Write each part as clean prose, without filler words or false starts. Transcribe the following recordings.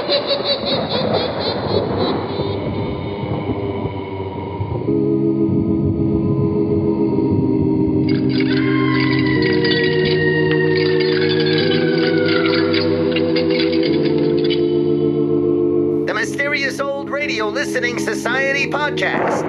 The Mysterious Old Radio Listening Society podcast.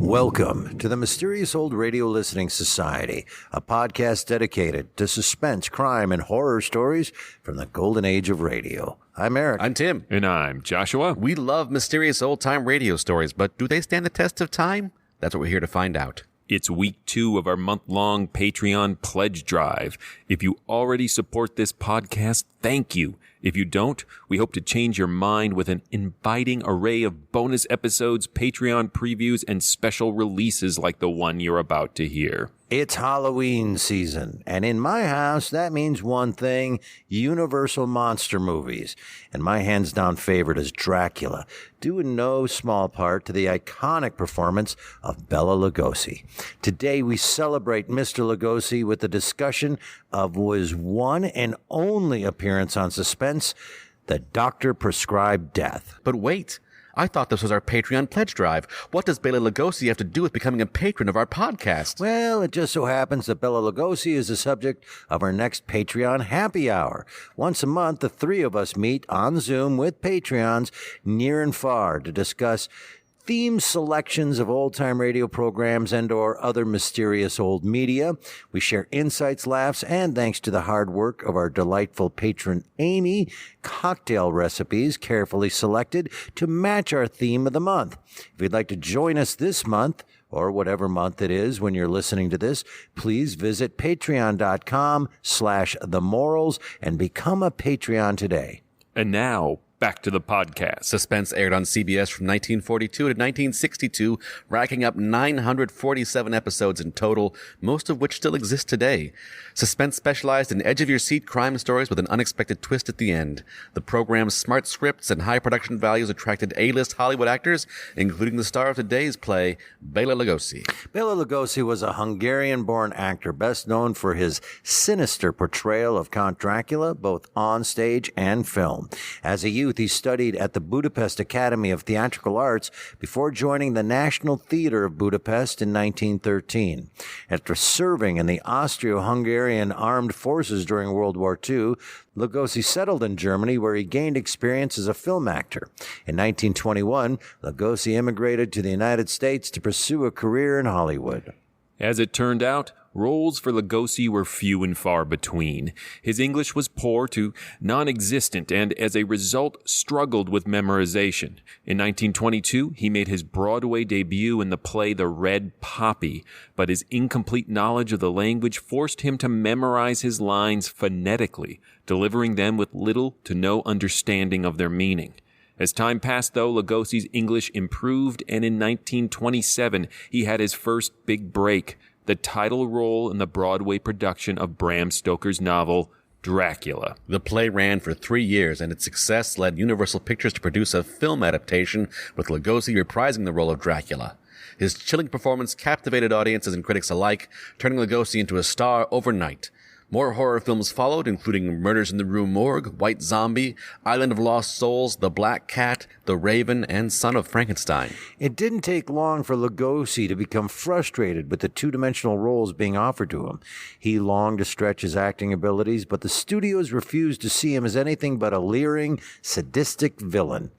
Welcome to the Mysterious Old Radio Listening Society, a podcast dedicated to suspense, crime, and horror stories from the golden age of radio. I'm Eric. I'm Tim. And I'm Joshua. We love mysterious old-time radio stories, but do they stand the test of time? That's what we're here to find out. It's week 2 of our month-long Patreon pledge drive. If you already support this podcast, thank you. If you don't, we hope to change your mind with an inviting array of bonus episodes, Patreon previews, and special releases like the one you're about to hear. It's Halloween season, and in my house, that means one thing: Universal monster movies. And my hands-down favorite is Dracula, due in no small part to the iconic performance of Bela Lugosi. Today, we celebrate Mr. Lugosi with a discussion of his one and only appearance on Suspense, The Doctor Prescribed Death. But wait, I thought this was our Patreon pledge drive. What does Bela Lugosi have to do with becoming a patron of our podcast? Well, it just so happens that Bela Lugosi is the subject of our next Patreon happy hour. Once a month, the three of us meet on Zoom with Patreons near and far to discuss theme selections of old-time radio programs and or other mysterious old media. We share insights, laughs, and thanks to the hard work of our delightful patron Amy, cocktail recipes carefully selected to match our theme of the month. If you'd like to join us this month, or whatever month it is when you're listening to this, please visit patreon.com/themorals and become a Patreon today. And now, back to the podcast. Suspense aired on CBS from 1942 to 1962, racking up 947 episodes in total, most of which still exist today. Suspense specialized in edge-of-your-seat crime stories with an unexpected twist at the end. The program's smart scripts and high production values attracted A-list Hollywood actors, including the star of today's play, Bela Lugosi. Bela Lugosi was a Hungarian-born actor, best known for his sinister portrayal of Count Dracula, both on stage and film. As a youth, he studied at the Budapest Academy of Theatrical Arts before joining the National Theatre of Budapest in 1913. After serving in the Austro-Hungarian Armed Forces during World War II, Lugosi settled in Germany, where he gained experience as a film actor. In 1921, Lugosi immigrated to the United States to pursue a career in Hollywood. As it turned out, roles for Lugosi were few and far between. His English was poor to non-existent and, as a result, struggled with memorization. In 1922, he made his Broadway debut in the play The Red Poppy, but his incomplete knowledge of the language forced him to memorize his lines phonetically, delivering them with little to no understanding of their meaning. As time passed, though, Lugosi's English improved, and in 1927, he had his first big break, the title role in the Broadway production of Bram Stoker's novel, Dracula. The play ran for 3 years, and its success led Universal Pictures to produce a film adaptation with Lugosi reprising the role of Dracula. His chilling performance captivated audiences and critics alike, turning Lugosi into a star overnight. More horror films followed, including Murders in the Rue Morgue, White Zombie, Island of Lost Souls, The Black Cat, The Raven, and Son of Frankenstein. It didn't take long for Lugosi to become frustrated with the two-dimensional roles being offered to him. He longed to stretch his acting abilities, but the studios refused to see him as anything but a leering, sadistic villain.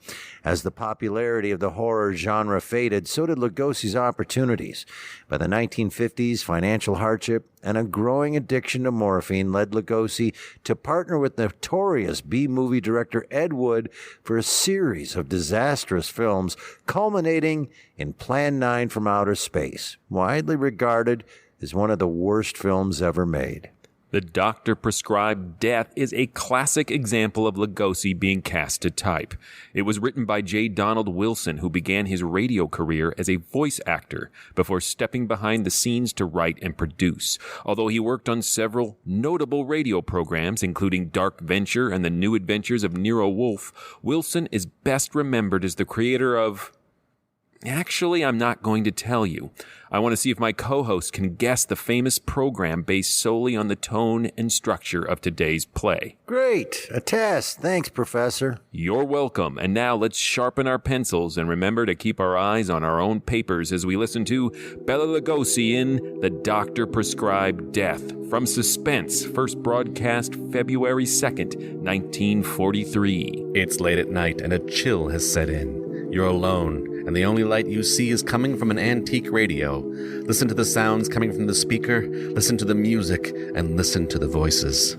As the popularity of the horror genre faded, so did Lugosi's opportunities. By the 1950s, financial hardship and a growing addiction to morphine led Lugosi to partner with notorious B-movie director Ed Wood for a series of disastrous films, culminating in Plan 9 from Outer Space, widely regarded as one of the worst films ever made. The Doctor Prescribed Death is a classic example of Lugosi being cast to type. It was written by J. Donald Wilson, who began his radio career as a voice actor before stepping behind the scenes to write and produce. Although he worked on several notable radio programs, including Dark Venture and The New Adventures of Nero Wolfe, Wilson is best remembered as the creator of Actually, I'm not going to tell you. I want to see if my co-host can guess the famous program based solely on the tone and structure of today's play. Great. A test. Thanks, Professor. You're welcome. And now let's sharpen our pencils and remember to keep our eyes on our own papers as we listen to Bela Lugosi in The Doctor Prescribed Death from Suspense, first broadcast February 2nd, 1943. It's late at night and a chill has set in. You're alone, and the only light you see is coming from an antique radio. Listen to the sounds coming from the speaker, listen to the music, and listen to the voices.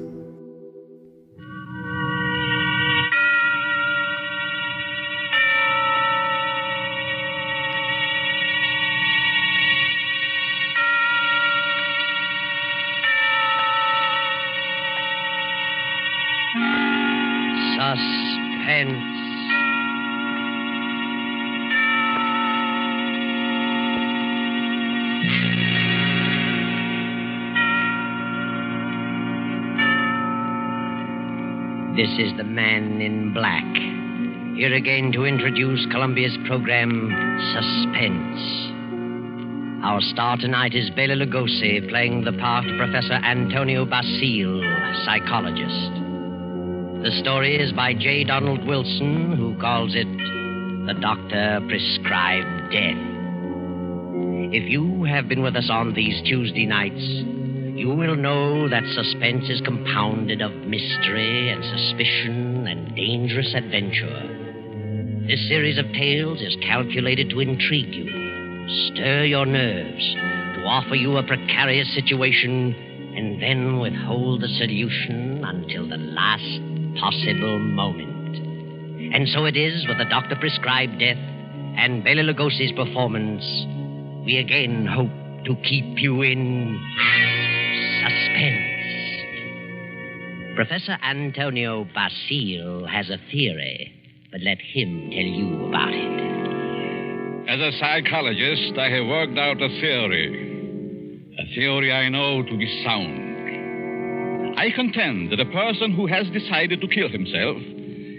Suspense. This is the Man in Black, here again to introduce Columbia's program, Suspense. Our star tonight is Bela Lugosi, playing the part of Professor Antonio Basile, psychologist. The story is by J. Donald Wilson, who calls it The Doctor Prescribed Death. If you have been with us on these Tuesday nights, you will know that suspense is compounded of mystery and suspicion and dangerous adventure. This series of tales is calculated to intrigue you, stir your nerves, to offer you a precarious situation, and then withhold the solution until the last possible moment. And so it is with The Doctor Prescribed Death and Bela Lugosi's performance. We again hope to keep you in suspense. Professor Antonio Basile has a theory, but let him tell you about it. As a psychologist, I have worked out a theory. A theory I know to be sound. I contend that a person who has decided to kill himself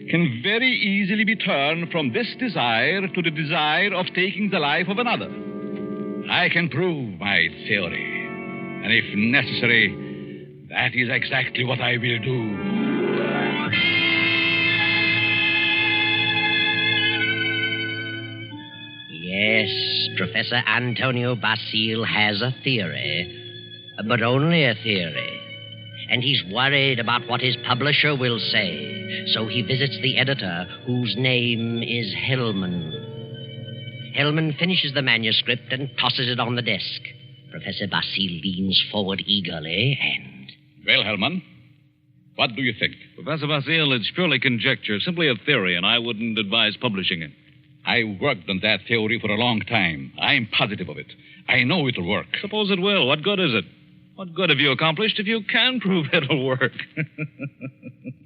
can very easily be turned from this desire to the desire of taking the life of another. I can prove my theory. And if necessary, that is exactly what I will do. Yes, Professor Antonio Basile has a theory, but only a theory. And he's worried about what his publisher will say, so he visits the editor, whose name is Hellman. Hellman finishes the manuscript and tosses it on the desk. Professor Basile leans forward eagerly and... Well, Hellman, what do you think? Professor Basile, it's purely conjecture, simply a theory, and I wouldn't advise publishing it. I worked on that theory for a long time. I'm positive of it. I know it'll work. Suppose it will. What good is it? What good have you accomplished if you can prove it'll work?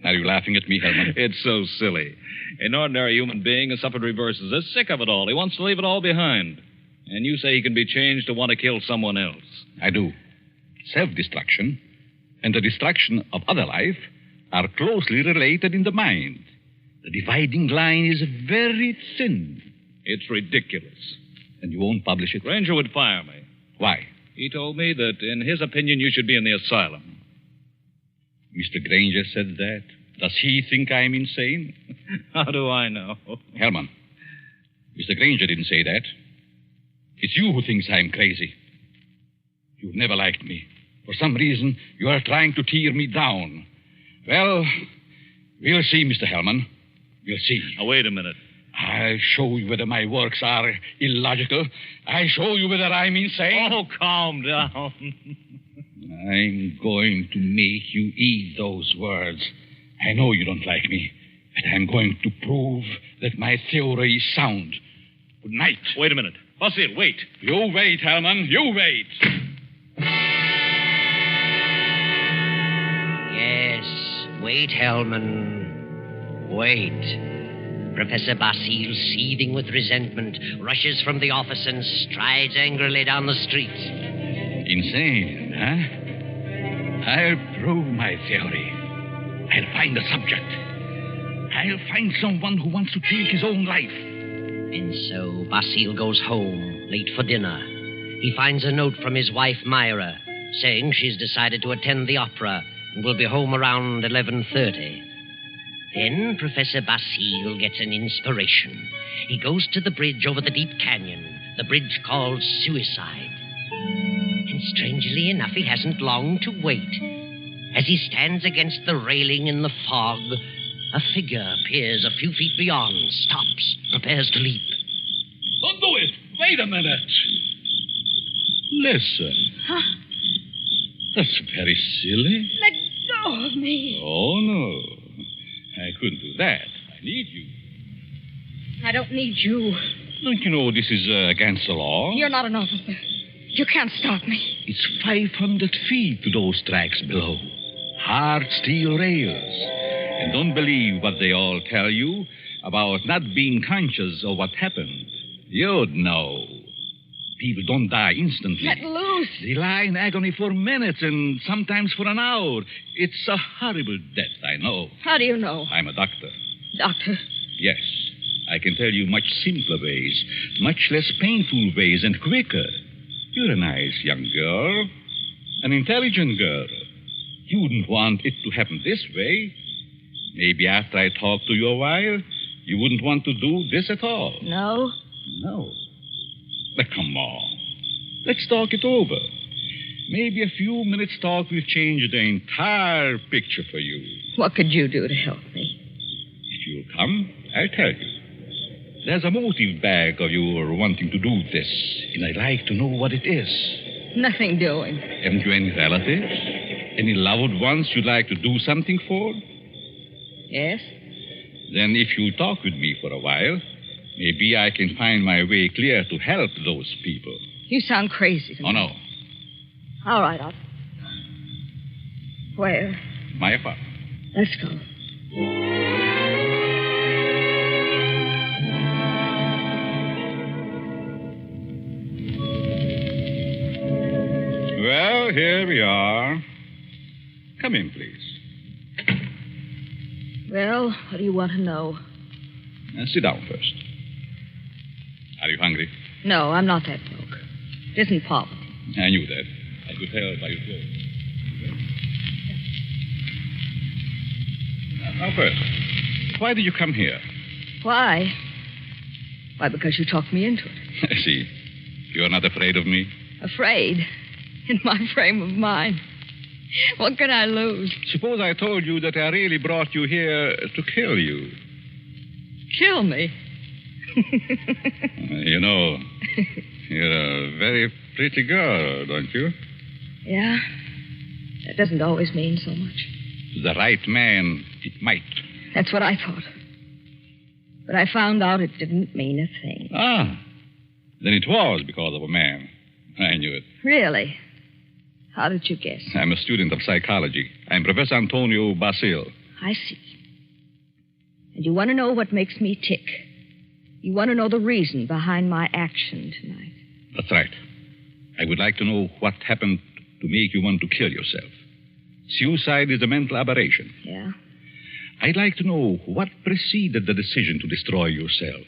Are you laughing at me, Hellman? It's so silly. An ordinary human being has suffered reverses, is sick of it all. He wants to leave it all behind. And you say he can be changed to want to kill someone else. I do. Self-destruction and the destruction of other life are closely related in the mind. The dividing line is very thin. It's ridiculous. And you won't publish it? Granger would fire me. Why? He told me that, in his opinion, you should be in the asylum. Mr. Granger said that. Does he think I'm insane? How do I know? Hellman, Mr. Granger didn't say that. It's you who thinks I'm crazy. You've never liked me. For some reason, you are trying to tear me down. Well, we'll see, Mr. Hellman. We'll see. Now, wait a minute. I'll show you whether my works are illogical. I'll show you whether I'm insane. Oh, calm down. I'm going to make you eat those words. I know you don't like me, but I'm going to prove that my theory is sound. Good night. Wait a minute. Basile, wait. You wait, Hellman. You wait. Yes, wait, Hellman. Wait. Professor Basile, seething with resentment, rushes from the office and strides angrily down the street. Insane, huh? I'll prove my theory. I'll find a subject. I'll find someone who wants to take his own life. And so Basile goes home, late for dinner. He finds a note from his wife, Myra, saying she's decided to attend the opera and will be home around 11:30. Then Professor Basile gets an inspiration. He goes to the bridge over the deep canyon, the bridge called Suicide. And strangely enough, he hasn't long to wait. As he stands against the railing in the fog, a figure appears a few feet beyond, stops, prepares to leap. Don't do it. Wait a minute. Listen. Huh? That's very silly. Let go of me. Oh, no. I couldn't do that. I need you. I don't need you. Don't you know this is against the law? You're not an officer. You can't stop me. It's 500 feet to those tracks below. Hard steel rails. And don't believe what they all tell you about not being conscious of what happened. You'd know. People don't die instantly. Let loose. They lie in agony for minutes and sometimes for an hour. It's a horrible death, I know. How do you know? I'm a doctor. Doctor. Yes. I can tell you much simpler ways, much less painful ways, and quicker. You're a nice young girl. An intelligent girl. You wouldn't want it to happen this way. Maybe after I talk to you a while, you wouldn't want to do this at all. No? No. But come on. Let's talk it over. Maybe a few minutes' talk will change the entire picture for you. What could you do to help me? If you'll come, I'll tell you. There's a motive back of your wanting to do this, and I'd like to know what it is. Nothing doing. Haven't you any relatives? Any loved ones you'd like to do something for? Yes? Then if you'll talk with me for a while, maybe I can find my way clear to help those people. You sound crazy to me. Oh, no. All right, I'll... Where? My apartment. Let's go. Well, here we are. Come in, please. Well, what do you want to know? Sit down first. Are you hungry? No, I'm not that broke. It isn't poverty. I knew that. I could tell by your clothes. Now, first, why did you come here? Why? Why, because you talked me into it. I see. You're not afraid of me? Afraid? In my frame of mind. What can I lose? Suppose I told you that I really brought you here to kill you. Kill me? You know, you're a very pretty girl, don't you? Yeah? That doesn't always mean so much. To the right man, it might. That's what I thought. But I found out it didn't mean a thing. Ah, then it was because of a man. I knew it. Really? How did you guess? I'm a student of psychology. I'm Professor Antonio Basile. I see. And you want to know what makes me tick. You want to know the reason behind my action tonight. That's right. I would like to know what happened to make you want to kill yourself. Suicide is a mental aberration. Yeah? I'd like to know what preceded the decision to destroy yourself.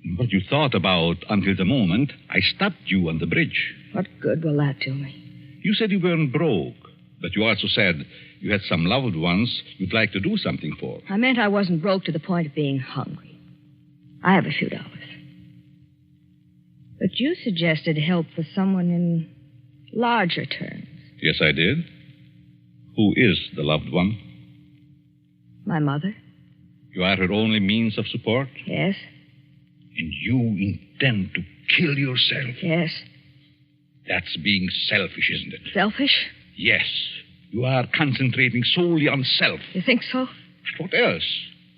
And what you thought about until the moment I stopped you on the bridge. What good will that do me? You said you weren't broke, but you also said you had some loved ones you'd like to do something for. I meant I wasn't broke to the point of being hungry. I have a few dollars. But you suggested help for someone in larger terms. Yes, I did. Who is the loved one? My mother? You are her only means of support? Yes. And you intend to kill yourself? Yes. That's being selfish, isn't it? Selfish? Yes. You are concentrating solely on self. You think so? What else?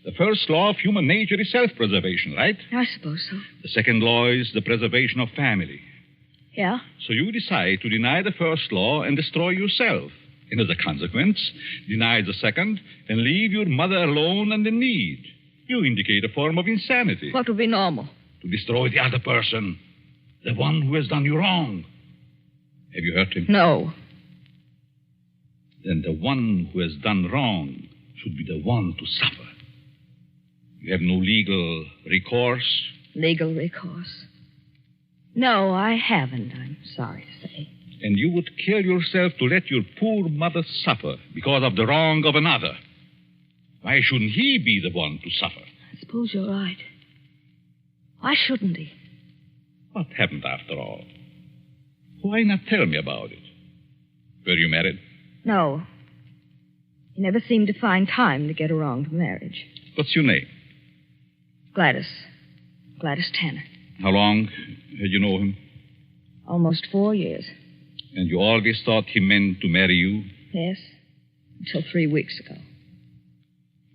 The first law of human nature is self-preservation, right? I suppose so. The second law is the preservation of family. Yeah? So you decide to deny the first law and destroy yourself. And as a consequence, deny the second and leave your mother alone and in need. You indicate a form of insanity. What would be normal? To destroy the other person. The one who has done you wrong. Have you hurt him? No. Then the one who has done wrong should be the one to suffer. You have no legal recourse, Legal recourse? No, I haven't, I'm sorry to say. And you would kill yourself to let your poor mother suffer because of the wrong of another. Why shouldn't he be the one to suffer? I suppose you're right. Why shouldn't he? What happened after all? Why not tell me about it? Were you married? No. He never seemed to find time to get around to marriage. What's your name? Gladys. Gladys Tanner. How long had you known him? Almost 4 years. And you always thought he meant to marry you? Yes. Until 3 weeks ago.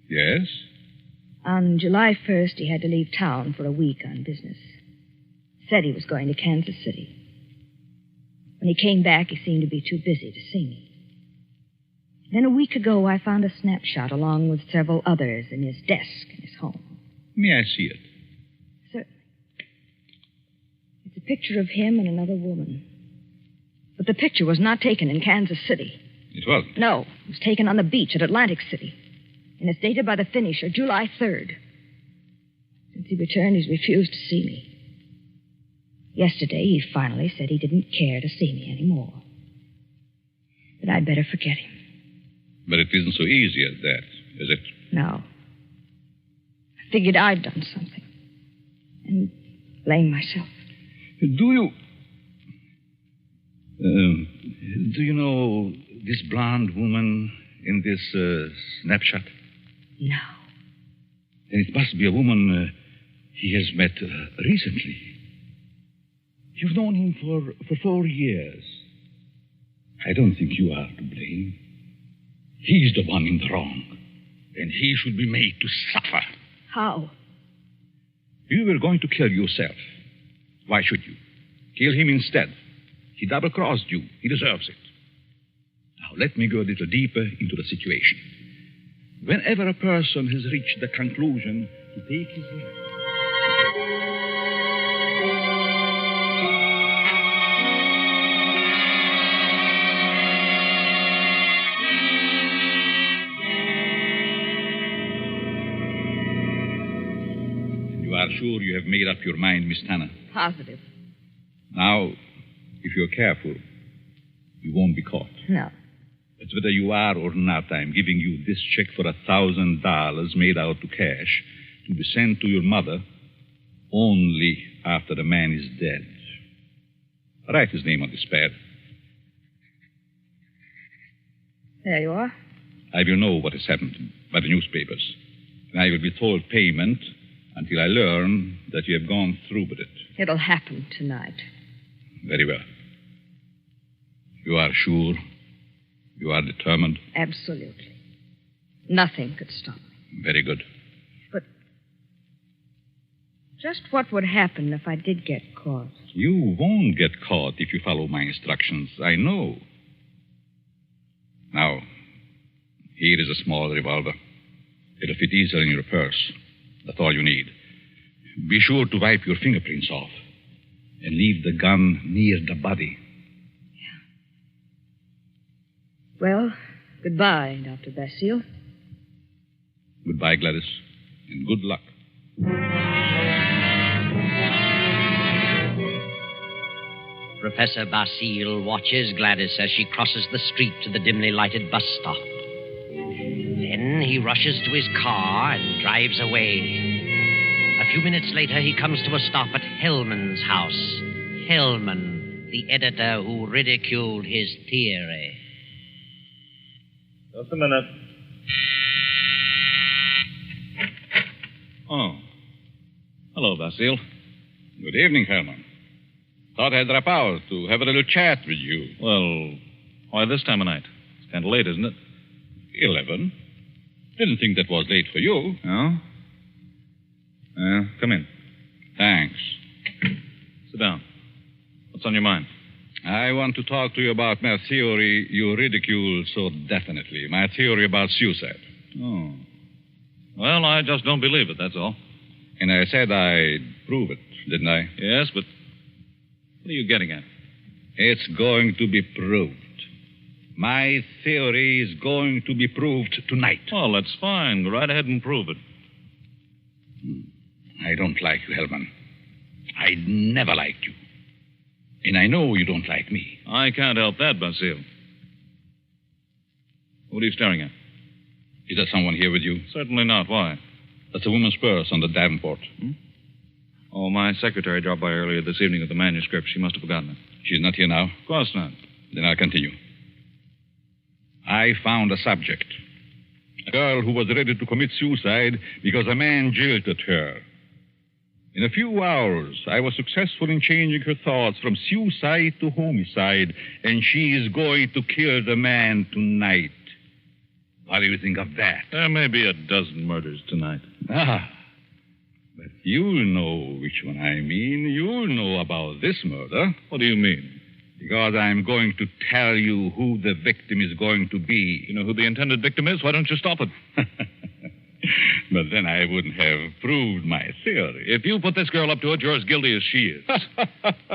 Yes? On July 1st, he had to leave town for a week on business. Said he was going to Kansas City. When he came back, he seemed to be too busy to see me. Then a week ago, I found a snapshot along with several others in his desk in his home. May I see it? Certainly. It's a picture of him and another woman. But the picture was not taken in Kansas City. It wasn't? No, it was taken on the beach at Atlantic City. And it's dated by the finisher, July 3rd. Since he returned, he's refused to see me. Yesterday, he finally said he didn't care to see me anymore. That I'd better forget him. But it isn't so easy as that, is it? No. I figured I'd done something. And blame myself. Do you know this blonde woman in this snapshot? No. Then it must be a woman he has met recently. You've known him for 4 years. I don't think you are to blame. He's the one in the wrong. And he should be made to suffer. How? You were going to kill yourself. Why should you? Kill him instead. He double-crossed you. He deserves it. Now, let me go a little deeper into the situation. Whenever a person has reached the conclusion to take his life, you are sure you have made up your mind, Miss Tanner? Positive. Now, if you're careful, you won't be caught. No. But whether you are or not, I'm giving you this check for $1,000 made out to cash to be sent to your mother only after the man is dead. Write his name on this pad. There you are. I will know what has happened by the newspapers. And I will be told payment until I learn that you have gone through with it. It'll happen tonight. Very well. You are sure? You are determined? Absolutely. Nothing could stop me. Very good. But just what would happen if I did get caught? You won't get caught if you follow my instructions. I know. Now, here is a small revolver. It'll fit easily in your purse. That's all you need. Be sure to wipe your fingerprints off and leave the gun near the body. Well, goodbye, Dr. Basile. Goodbye, Gladys, and good luck. Professor Basile watches Gladys as she crosses the street to the dimly lighted bus stop. Then he rushes to his car and drives away. A few minutes later, he comes to a stop at Hellman's house. Hellman, the editor who ridiculed his theory. Just a minute. Oh. Hello, Basile. Good evening, Herman. Thought I'd drop out to have a little chat with you. Well, why this time of night? It's kind of late, isn't it? 11. Didn't think that was late for you. No? Come in. Thanks. Sit down. What's on your mind? I want to talk to you about my theory you ridiculed so definitely. My theory about suicide. Oh. Well, I just don't believe it, that's all. And I said I'd prove it, didn't I? Yes, but what are you getting at? It's going to be proved. My theory is going to be proved tonight. Well, that's fine. Go right ahead and prove it. I don't like you, Hellman. I never liked you. And I know you don't like me. I can't help that, Basile. What are you staring at? Is there someone here with you? Certainly not. Why? That's a woman's purse on the Davenport. Oh, my secretary dropped by earlier this evening with the manuscript. She must have forgotten it. She's not here now. Of course not. Then I'll continue. I found a subject. A girl who was ready to commit suicide because a man jilted her. In a few hours, I was successful in changing her thoughts from suicide to homicide, and she is going to kill the man tonight. What do you think of that? There may be a dozen murders tonight. Ah, but you'll know which one I mean. You'll know about this murder. What do you mean? Because I'm going to tell you who the victim is going to be. You know who the intended victim is? Why don't you stop it? But then I wouldn't have proved my theory. If you put this girl up to it, you're as guilty as she is.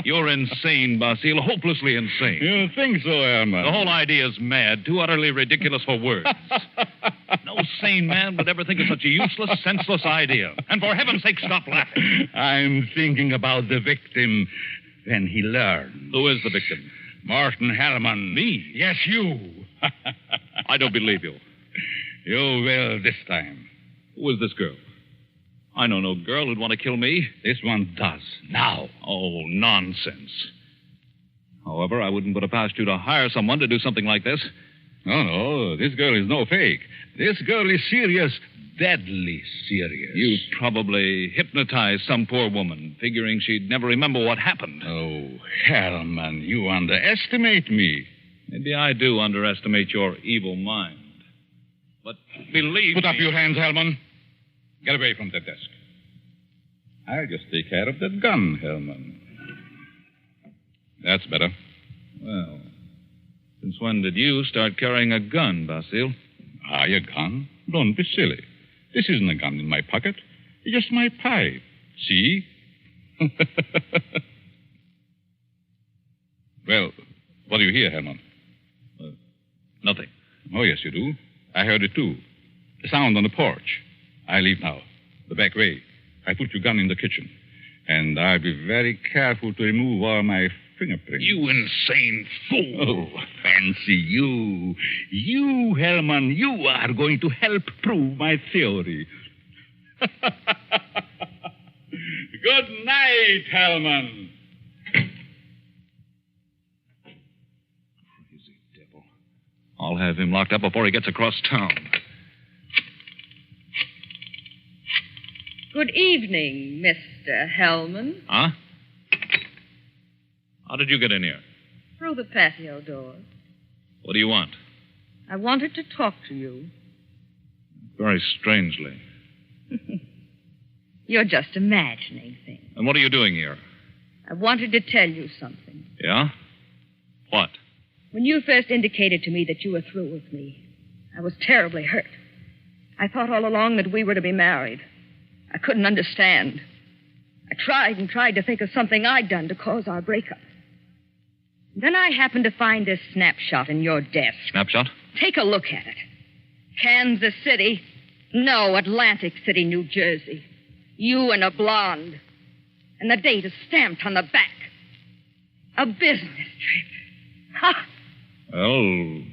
You're insane, Basile, hopelessly insane. You think so, Herman? The whole idea is mad, too utterly ridiculous for words. No sane man would ever think of such a useless, senseless idea. And for heaven's sake, stop laughing. I'm thinking about the victim when he learned. Who is the victim? Martin Hellman. Me? Yes, you. I don't believe you. You will this time. Who is this girl? I know no girl who'd want to kill me. This one does. Now. Oh, nonsense. However, I wouldn't put it past you to hire someone to do something like this. No, this girl is no fake. This girl is serious, deadly serious. You probably hypnotized some poor woman, figuring she'd never remember what happened. Oh, Hellman, you underestimate me. Maybe I do underestimate your evil mind. But believe Put up me... your hands, Hellman. Get away from that desk. I'll just take care of that gun, Hellman. That's better. Well, since when did you start carrying a gun, Basile? A gun? Don't be silly. This isn't a gun in my pocket. It's just my pipe. See? Well, what do you hear, Herman? Nothing. Oh, yes, you do. I heard it, too. The sound on the porch. I leave now. The back way. I put your gun in the kitchen. And I'll be very careful to remove all my fingerprints. You insane fool. Oh, fancy you. You, Herman, you are going to help prove my theory. Good night, Hellman. Crazy devil. I'll have him locked up before he gets across town. Good evening, Mr. Hellman. Huh? How did you get in here? Through the patio door. What do you want? I wanted to talk to you. Very strangely. You're just imagining things. And what are you doing here? I wanted to tell you something. Yeah? What? When you first indicated to me that you were through with me, I was terribly hurt. I thought all along that we were to be married. I couldn't understand. I tried and tried to think of something I'd done to cause our breakup. Then I happened to find this snapshot in your desk. Snapshot? Take a look at it. Kansas City. No, Atlantic City, New Jersey. You and a blonde. And the date is stamped on the back. A business trip. Ha! Well,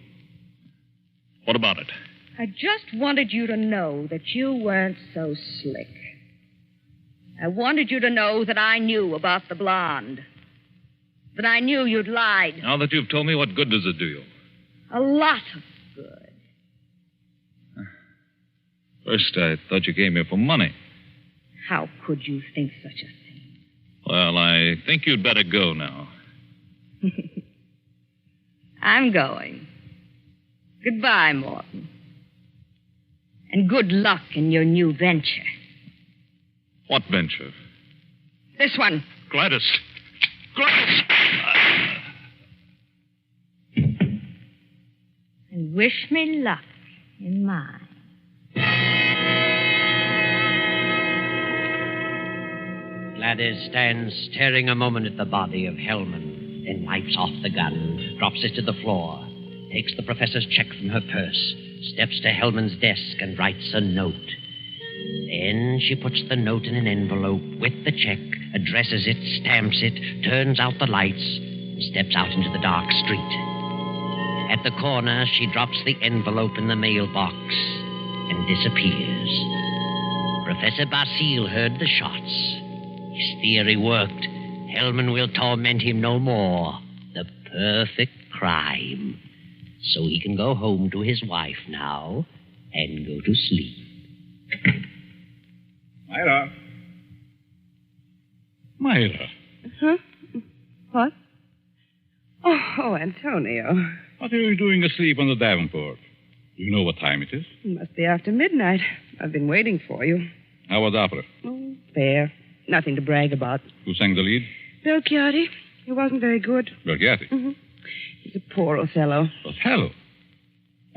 what about it? I just wanted you to know that you weren't so slick. I wanted you to know that I knew about the blonde. That I knew you'd lied. Now that you've told me, what good does it do you? A lot of good. First, I thought you came here for money. How could you think such a thing? Well, I think you'd better go now. I'm going. Goodbye, Morton. And good luck in your new venture. What venture? This one. Gladys. Gladys! And wish me luck in mine. Gladys stands staring a moment at the body of Hellman, then wipes off the gun, drops it to the floor, takes the professor's check from her purse, steps to Hellman's desk and writes a note. Then she puts the note in an envelope with the check addresses it, stamps it, turns out the lights, and steps out into the dark street. At the corner, she drops the envelope in the mailbox and disappears. Professor Basile heard the shots. His theory worked. Hellman will torment him no more. The perfect crime. So he can go home to his wife now and go to sleep. Myra. Myra. Huh? What? Oh, Antonio. What are you doing asleep on the Davenport? Do you know what time it is? It must be after midnight. I've been waiting for you. How was opera? Oh, fair. Nothing to brag about. Who sang the lead? Belchiati. He wasn't very good. Belchiati. Mm-hmm. He's a poor Othello. Othello?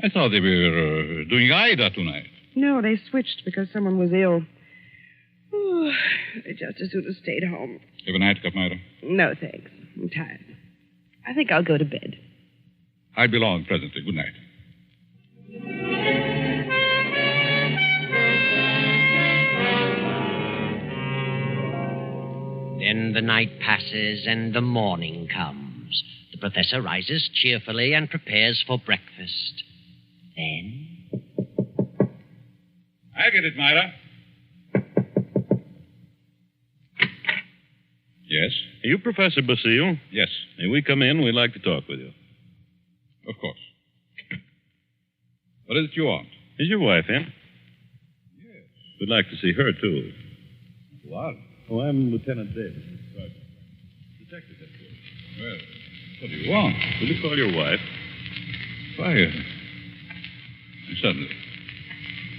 I thought they were doing Aida tonight. No, they switched because someone was ill. Oh, they just as soon have stayed home. Have a nightcap, Myra? No, thanks. I'm tired. I think I'll go to bed. I'll be along presently. Good night. Then the night passes and the morning comes. The professor rises cheerfully and prepares for breakfast. Then... I get it, Myra. Yes? Are you Professor Basile? Yes. May we come in? We'd like to talk with you. Of course. What is it you want? Is your wife in? Yes. We'd like to see her, too. What? Oh, I'm Lieutenant Davis. Right. Detective headquarters. Well, what do you want? Will you call your wife? Why, certainly.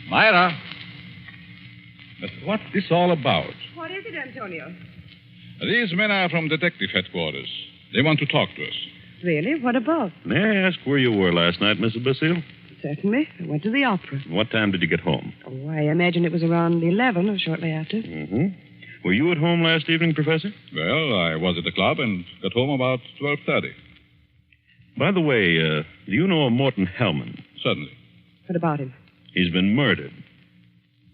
Myra! But what's this all about? What is it, Antonio? These men are from detective headquarters. They want to talk to us. Really? What about? May I ask where you were last night, Mrs. Basile? Certainly. I went to the opera. What time did you get home? Oh, I imagine it was around 11 or shortly after. Mm-hmm. Were you at home last evening, Professor? Well, I was at the club and got home about 12:30. By the way, do you know a Morton Hellman? Certainly. What about him? He's been murdered.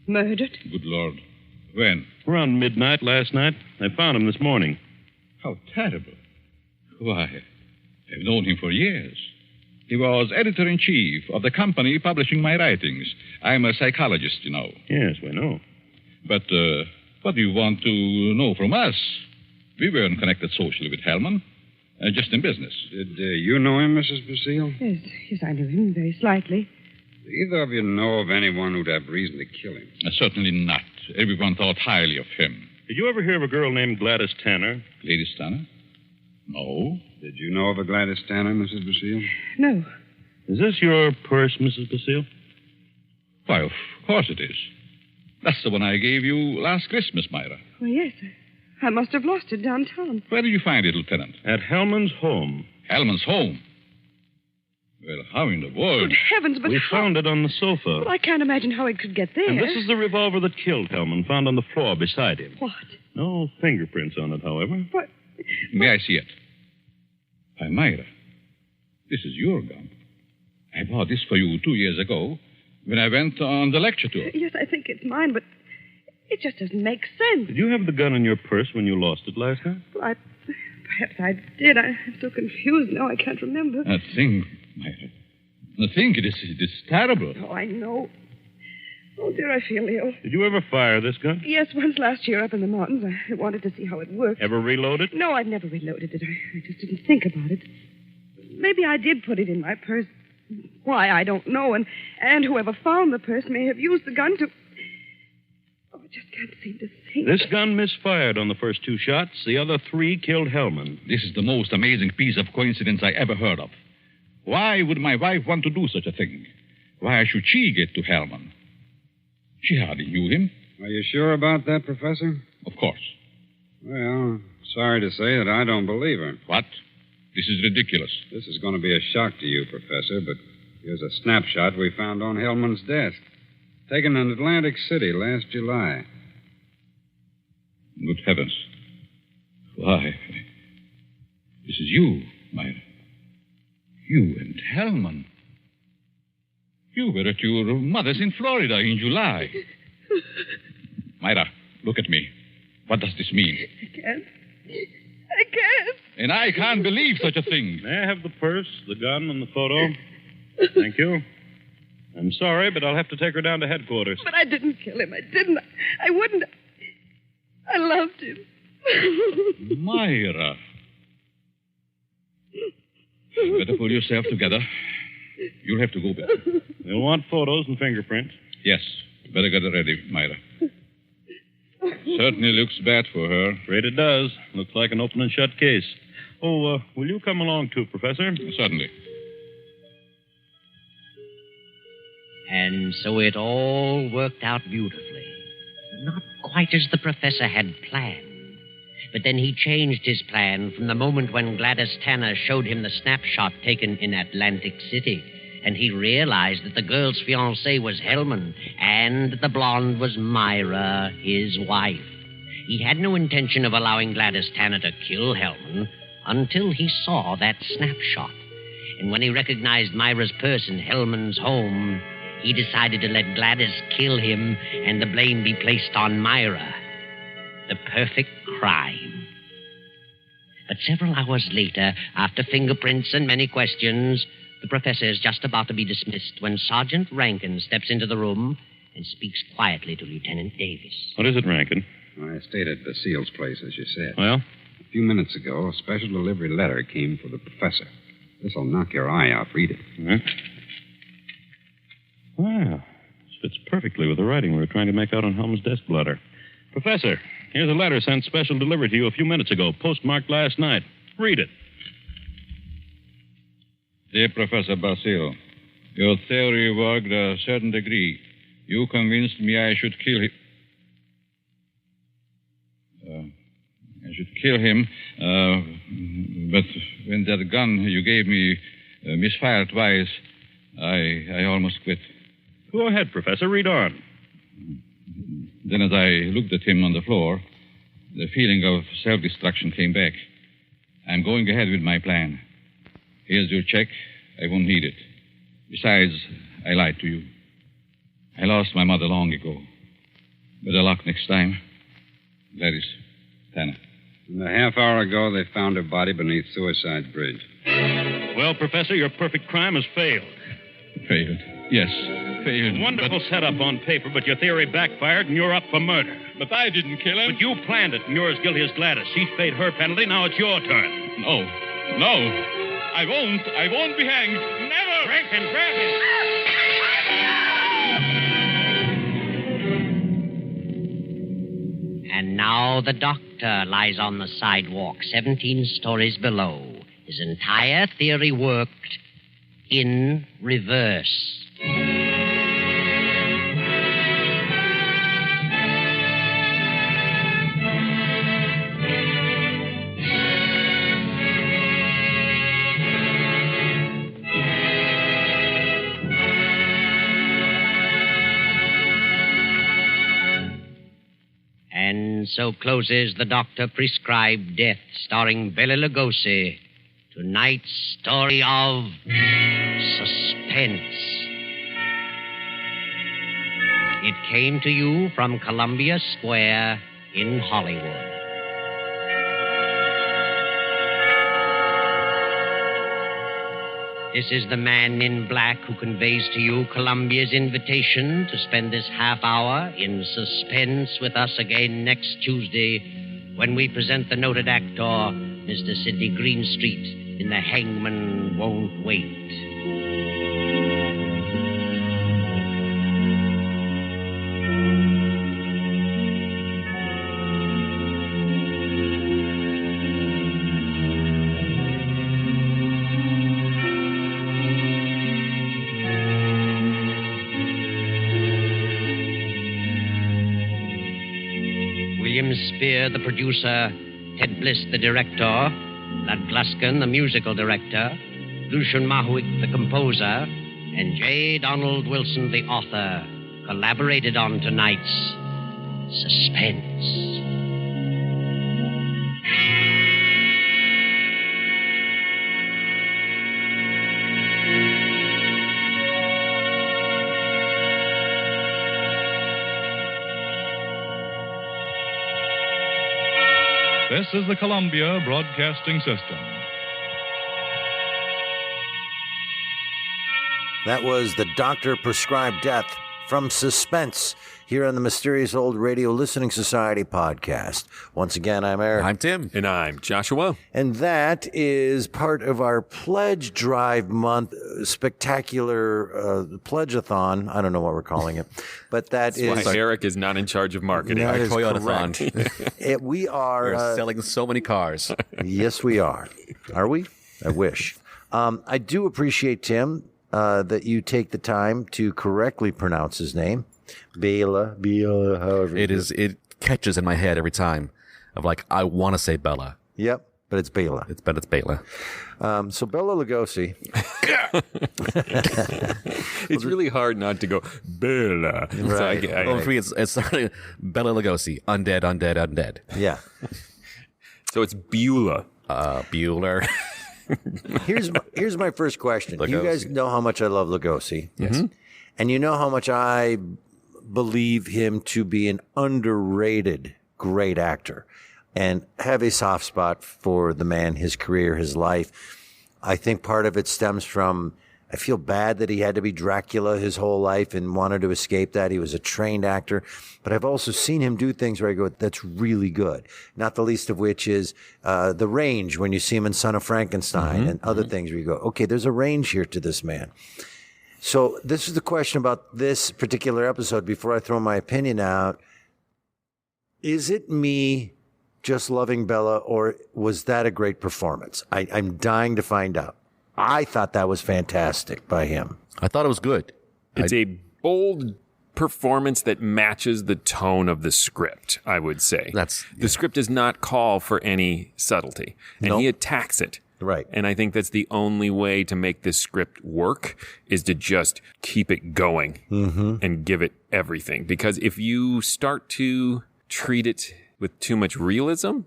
Murdered? Good Lord. When? Around midnight last night. I found him this morning. How terrible. Why, I've known him for years. He was editor-in-chief of the company publishing my writings. I'm a psychologist, you know. Yes, we know. But what do you want to know from us? We weren't connected socially with Hellman, just in business. Did you know him, Mrs. Basile? Yes, I knew him very slightly. Do either of you know of anyone who'd have reason to kill him? Certainly not. Everyone thought highly of him. Did you ever hear of a girl named Gladys Tanner? Lady Tanner? No. Did you know of a Gladys Tanner, Mrs. Basile? No. Is this your purse, Mrs. Basile? Why, of course it is. That's the one I gave you last Christmas, Myra. Oh, yes. I must have lost it downtown. Where did you find it, Lieutenant? At Hellman's home. Hellman's home? Well, how in the world? Good heavens, but We how... found it on the sofa. Well, I can't imagine how it could get there. And this is the revolver that killed Hellman, found on the floor beside him. What? No fingerprints on it, however. What? May I see it? Why, Myra, this is your gun. I bought this for you 2 years ago when I went on the lecture tour. Yes, I think it's mine, but it just doesn't make sense. Did you have the gun in your purse when you lost it last night? Well, perhaps I did. I'm so confused now I can't remember. That thing, Myra. The thing, it is terrible. Oh, I know. Oh, dear, I feel ill. Did you ever fire this gun? Yes, once last year up in the mountains. I wanted to see how it worked. Ever reload it? No, I've never reloaded it. I just didn't think about it. Maybe I did put it in my purse. Why, I don't know. And whoever found the purse may have used the gun to... Oh, I just can't seem to think. This gun misfired on the first 2 shots. The other 3 killed Hellman. This is the most amazing piece of coincidence I ever heard of. Why would my wife want to do such a thing? Why should she get to Hellman? She hardly knew him. Are you sure about that, Professor? Of course. Well, sorry to say that I don't believe her. What? This is ridiculous. This is going to be a shock to you, Professor, but here's a snapshot we found on Hellman's desk. Taken in Atlantic City last July. Good heavens. Why? This is you, Myra. You and Hellman. You were at your mother's in Florida in July. Myra, look at me. What does this mean? I can't. I can't. And I can't believe such a thing. May I have the purse, the gun, and the photo? Thank you. I'm sorry, but I'll have to take her down to headquarters. But I didn't kill him. I didn't. I wouldn't. I loved him. Myra. You better pull yourself together. You'll have to go back. You'll want photos and fingerprints. Yes. Better get it ready, Myra. Certainly looks bad for her. Afraid it does. Looks like an open and shut case. Oh, will you come along too, Professor? Certainly. And so it all worked out beautifully. Not quite as the professor had planned. But then he changed his plan from the moment when Gladys Tanner showed him the snapshot taken in Atlantic City. And he realized that the girl's fiancé was Hellman, and the blonde was Myra, his wife. He had no intention of allowing Gladys Tanner to kill Hellman until he saw that snapshot. And when he recognized Myra's purse in Hellman's home, he decided to let Gladys kill him and the blame be placed on Myra. The perfect crime. But several hours later, after fingerprints and many questions, the professor is just about to be dismissed when Sergeant Rankin steps into the room and speaks quietly to Lieutenant Davis. What is it, Rankin? I stayed at Basile's place, as you said. Well? A few minutes ago, a special delivery letter came for the professor. This'll knock your eye out. Read it. Wow. This fits perfectly with the writing we were trying to make out on Helm's desk blotter. Professor, here's a letter sent special delivery to you a few minutes ago, postmarked last night. Read it. Dear Professor Basile, your theory worked a certain degree. You convinced me I should kill him. But when that gun you gave me misfired twice, I almost quit. Go ahead, Professor. Read on. Then as I looked at him on the floor, the feeling of self-destruction came back. I'm going ahead with my plan. Here's your check. I won't need it. Besides, I lied to you. I lost my mother long ago. Better luck next time. Gladys Tanner. And a half hour ago, they found her body beneath Suicide Bridge. Well, Professor, your perfect crime has failed. Failed? Yes, failed. Wonderful setup on paper, but your theory backfired and you're up for murder. But I didn't kill him. But you planned it, and you're as guilty as Gladys. She's paid her penalty. Now it's your turn. No. I won't be hanged. Never. Rankin, grab him. And now the doctor lies on the sidewalk 17 stories below. His entire theory worked in reverse. And so closes the doctor-prescribed death, starring Bela Lugosi. Tonight's story of suspense. It came to you from Columbia Square in Hollywood. This is the man in black who conveys to you Columbia's invitation to spend this half hour in suspense with us again next Tuesday when we present the noted actor, Mr. Sidney Greenstreet, in The Hangman Won't Wait. William Spear, the producer, Ted Bliss, the director, Lud Gluskin, the musical director, Lucian Mahuik, the composer, and J. Donald Wilson, the author, collaborated on tonight's Suspense. This is the Columbia Broadcasting System. That was The Doctor Prescribed Death from Suspense here on the Mysterious Old Radio Listening Society podcast. Once again, I'm Eric. I'm Tim. And I'm Joshua. And that is part of our Pledge Drive month spectacular pledge-a-thon. I don't know what we're calling it, but That's why Eric is not in charge of marketing. That is Toyota-thon. We are We're selling so many cars. Yes, we are. Are we? I wish. I do appreciate, Tim, that you take the time to correctly pronounce his name. Bela, however. It catches in my head every time of like, I want to say Bella. Yep, but it's Bela. It's Bela. So Bela Lugosi. It's really hard not to go, Bela. Right. For me, it's Bela Lugosi. Undead. Yeah. So it's Beulah. Bueller. Here's my first question. Lugosi. You guys know how much I love Lugosi. Yes. And you know how much I believe him to be an underrated great actor and have a soft spot for the man, his career, his life. I think part of it stems from, I feel bad that he had to be Dracula his whole life and wanted to escape that. He was a trained actor, but I've also seen him do things where I go, that's really good. Not the least of which is the range when you see him in Son of Frankenstein and other things where you go, okay, there's a range here to this man. So this is the question about this particular episode before I throw my opinion out. Is it me just loving Bella, or was that a great performance? I'm dying to find out. I thought that was fantastic by him. I thought it was good. It's a bold performance that matches the tone of the script, I would say. The script does not call for any subtlety, and he attacks it. Right. And I think that's the only way to make this script work is to just keep it going and give it everything. Because if you start to treat it with too much realism,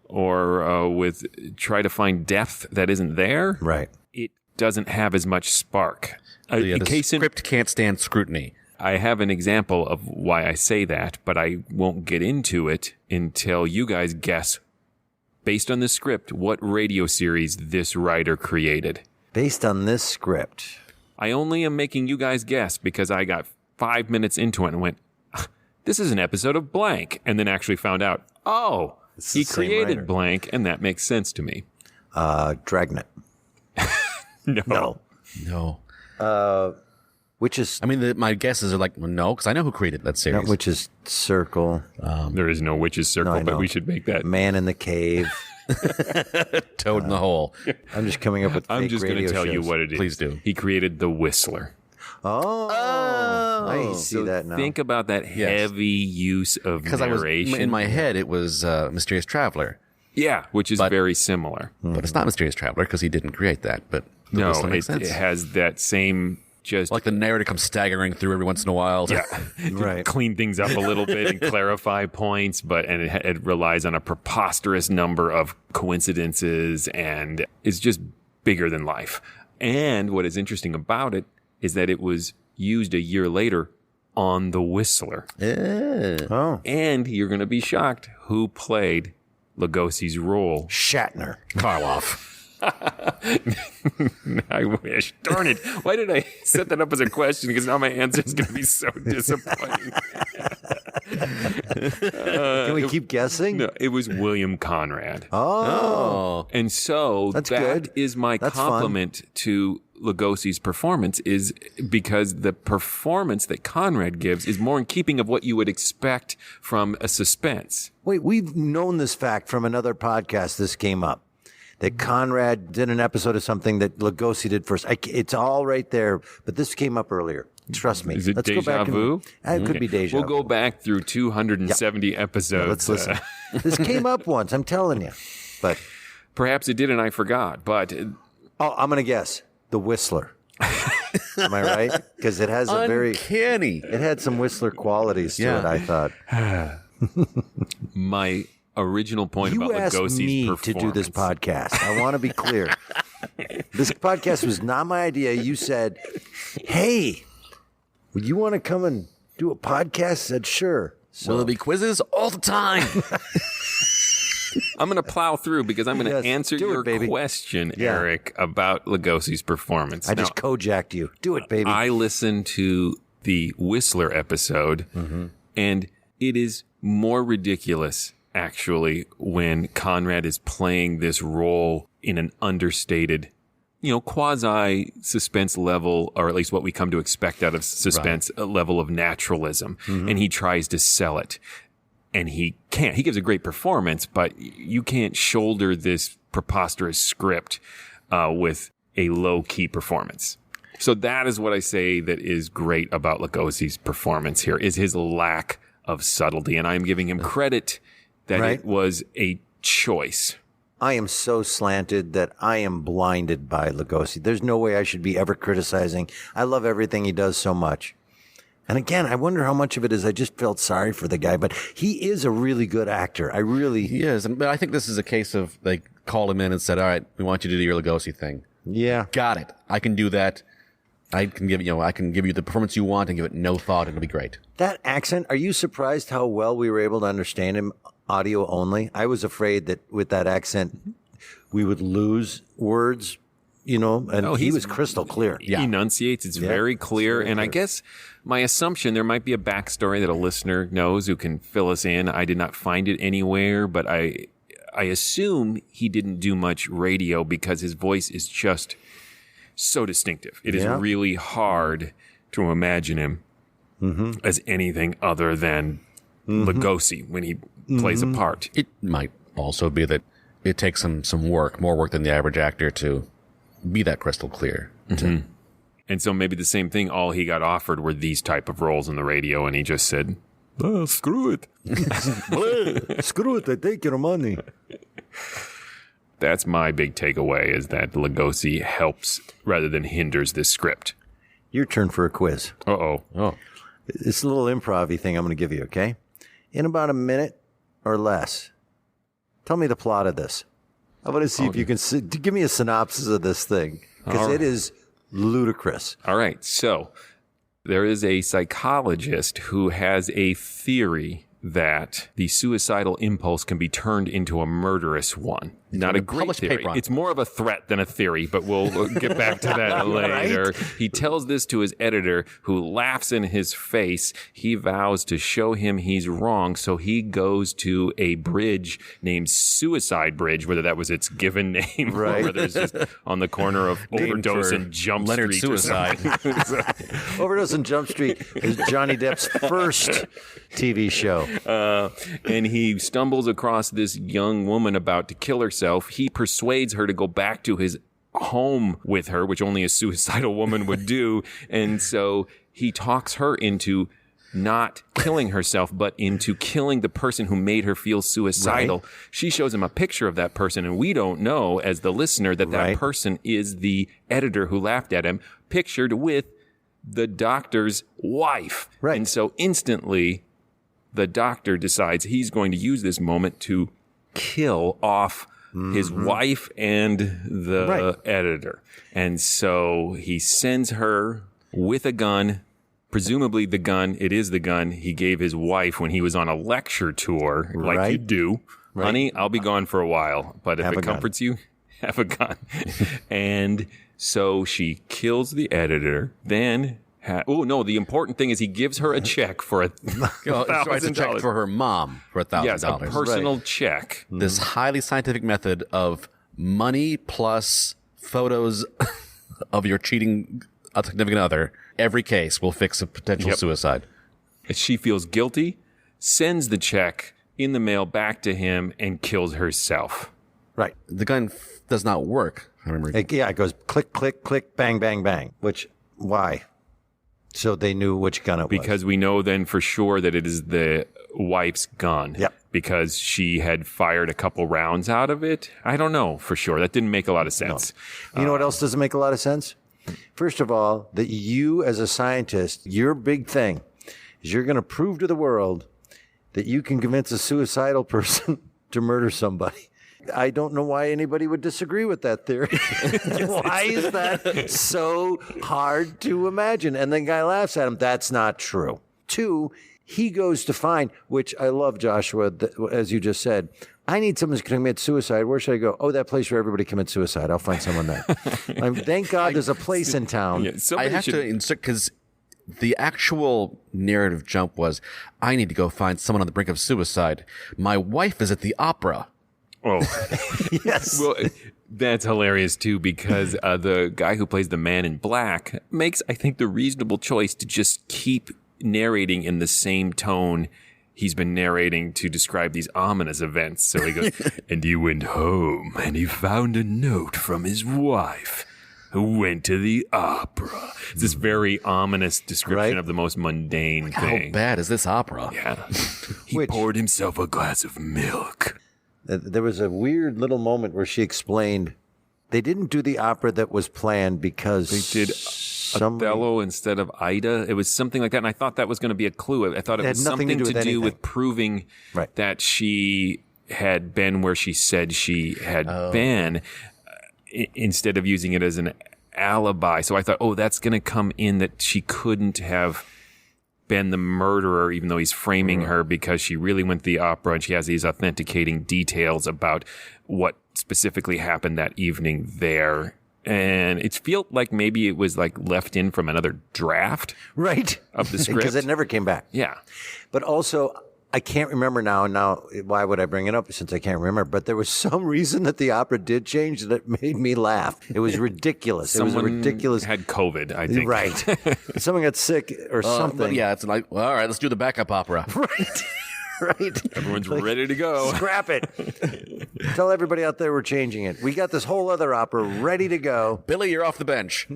or with try to find depth that isn't there, right, it doesn't have as much spark. The script can't stand scrutiny. I have an example of why I say that, but I won't get into it until you guys guess, based on this script, what radio series this writer created. Based on this script. I only am making you guys guess because I got 5 minutes into it and went, this is an episode of blank, and then actually found out, he created blank, and that makes sense to me. Dragnet. No. Which is... I mean, my guesses are like, no, because I know who created that series. Not Witch's Circle. There is no Witch's Circle, but we should make that. Man in the Cave. Toad in the Hole. I'm just coming up with fake I'm just going to tell you what it is. Please do. He created The Whistler. I see that now. Think about that heavy use of narration. In my head, it was Mysterious Traveler. Yeah, which is very similar. But it's not Mysterious Traveler because he didn't create that. But no, it has that same just... Like the narrator comes staggering through every once in a while. Yeah, right. Clean things up a little bit and clarify points, and it relies on a preposterous number of coincidences and is just bigger than life. And what is interesting about it is that it was used a year later on The Whistler. And you're going to be shocked who played Lugosi's role. Shatner. Karloff. I wish. Darn it. Why did I set that up as a question? Because now my answer is going to be so disappointing. Can we keep guessing? No, it was William Conrad. And so that is my compliment to Lugosi's performance, is because the performance that Conrad gives is more in keeping of what you would expect from a suspense. Wait, we've known this fact from another podcast. This came up. That Conrad did an episode of something that Lugosi did first. It's all right there, but this came up earlier. Trust me. Is it Let's deja go back vu? It could be deja vu. We'll go back through 270 episodes. Let's listen. This came up once, I'm telling you. But perhaps it did and I forgot, but... I'm going to guess. The Whistler. Am I right? Because it has a very... Uncanny. It had some Whistler qualities to it, I thought. My original point about Lugosi's performance. You asked me to do this podcast. I want to be clear. This podcast was not my idea. You said, hey, would you want to come and do a podcast? I said, sure. So, will there be quizzes all the time? I'm going to plow through because I'm going to answer your question, Eric, about Lugosi's performance. I just Kojak'd you. Do it, baby. I listened to the Whistler episode, and it is more ridiculous, actually, when Conrad is playing this role in an understated, quasi-suspense level, or at least what we come to expect out of suspense, a level of naturalism. And he tries to sell it. And he can't. He gives a great performance, but you can't shoulder this preposterous script with a low-key performance. So that is what I say that is great about Lugosi's performance here, is his lack of subtlety. And I'm giving him credit that it was a choice. I am so slanted that I am blinded by Lugosi. There's no way I should be ever criticizing. I love everything he does so much. And again, I wonder how much of it is I just felt sorry for the guy, but he is a really good actor. He is. But I think this is a case of they called him in and said, all right, we want you to do your Lugosi thing. Yeah. Got it. I can do that. I can give you the performance you want and give it no thought. It'll be great. That accent, are you surprised how well we were able to understand him audio only? I was afraid that with that accent, we would lose words. And he was crystal clear. He enunciates. It's very clear. And I guess my assumption, there might be a backstory that a listener knows who can fill us in. I did not find it anywhere, but I assume he didn't do much radio because his voice is just so distinctive. It is really hard to imagine him as anything other than Lugosi when he plays a part. It might also be that it takes some work, more work than the average actor to be that crystal clear. And so maybe the same thing, all he got offered were these type of roles on the radio, and he just said, screw it. Screw it, I take your money. That's my big takeaway, is that Lugosi helps rather than hinders this script. Your turn for a quiz. Oh. It's a little improv-y thing I'm going to give you, okay? In about a minute or less, tell me the plot of this. I want to see if you can give me a synopsis of this thing, because it is ludicrous. All right. So there is a psychologist who has a theory that the suicidal impulse can be turned into a murderous one. Not a great theory. It's more of a threat than a theory, but we'll get back to that later. Right? He tells this to his editor, who laughs in his face. He vows to show him he's wrong, so he goes to a bridge named Suicide Bridge, whether that was its given name or whether it's just on the corner of Overdose and Jump Leonard Street. Suicide. Overdose and Jump Street is Johnny Depp's first TV show. And he stumbles across this young woman about to kill herself. He persuades her to go back to his home with her, which only a suicidal woman would do. And so he talks her into not killing herself, but into killing the person who made her feel suicidal. Right. She shows him a picture of that person, and we don't know, as the listener, that that person is the editor who laughed at him, pictured with the doctor's wife. Right. And so instantly, the doctor decides he's going to use this moment to kill off his wife and the editor. And so he sends her with a gun, presumably the gun he gave his wife when he was on a lecture tour, like you do. Right. Honey, I'll be gone for a while, but if it comforts you, have a gun. And so she kills the editor, then... the important thing is he gives her a check for $1,000. It's a check for her mom for $1,000. Yes, a personal check. This highly scientific method of money plus photos of your cheating significant other. Every case will fix a potential suicide. She feels guilty, sends the check in the mail back to him, and kills herself. Right. The gun does not work. I remember. It goes click, click, click, bang, bang, bang. Why? So they knew which gun it was. Because we know then for sure that it is the wife's gun. Yep. Because she had fired a couple rounds out of it. I don't know for sure. That didn't make a lot of sense. No. You know what else doesn't make a lot of sense? First of all, that you as a scientist, your big thing is you're going to prove to the world that you can convince a suicidal person to murder somebody. I don't know why anybody would disagree with that theory. Why is that so hard to imagine? And the guy laughs at him. That's not true. 2, he goes to find, which I love, Joshua, as you just said, I need someone to commit suicide. Where should I go? Oh, that place where everybody commits suicide. I'll find someone there. Thank God there's a place in town. I have to insert, because the actual narrative jump was, I need to go find someone on the brink of suicide. My wife is at the opera. Oh, Yes. well, that's hilarious too, because the guy who plays the man in black makes, I think, the reasonable choice to just keep narrating in the same tone he's been narrating to describe these ominous events. So he goes, and he went home and he found a note from his wife who went to the opera. It's this very ominous description of the most mundane thing. How bad is this opera? Yeah. He poured himself a glass of milk. There was a weird little moment where she explained they didn't do the opera that was planned because they did Othello instead of Ida. It was something like that, and I thought that was going to be a clue. I thought it was something to do with proving that she had been where she said she had been, instead of using it as an alibi. So I thought, that's going to come in that she couldn't have been the murderer, even though he's framing her, because she really went to the opera and she has these authenticating details about what specifically happened that evening there. And it felt like maybe it was like left in from another draft of the script. Because it never came back. Yeah. But also, I can't remember now. Now, why would I bring it up since I can't remember? But there was some reason that the opera did change that made me laugh. It was ridiculous. It was a ridiculous. Had COVID, I think. Right. Someone got sick or something. But yeah, it's like, well, all right, let's do the backup opera. Right. Everyone's ready to go. Scrap it. Tell everybody out there we're changing it. We got this whole other opera ready to go. Billy, you're off the bench.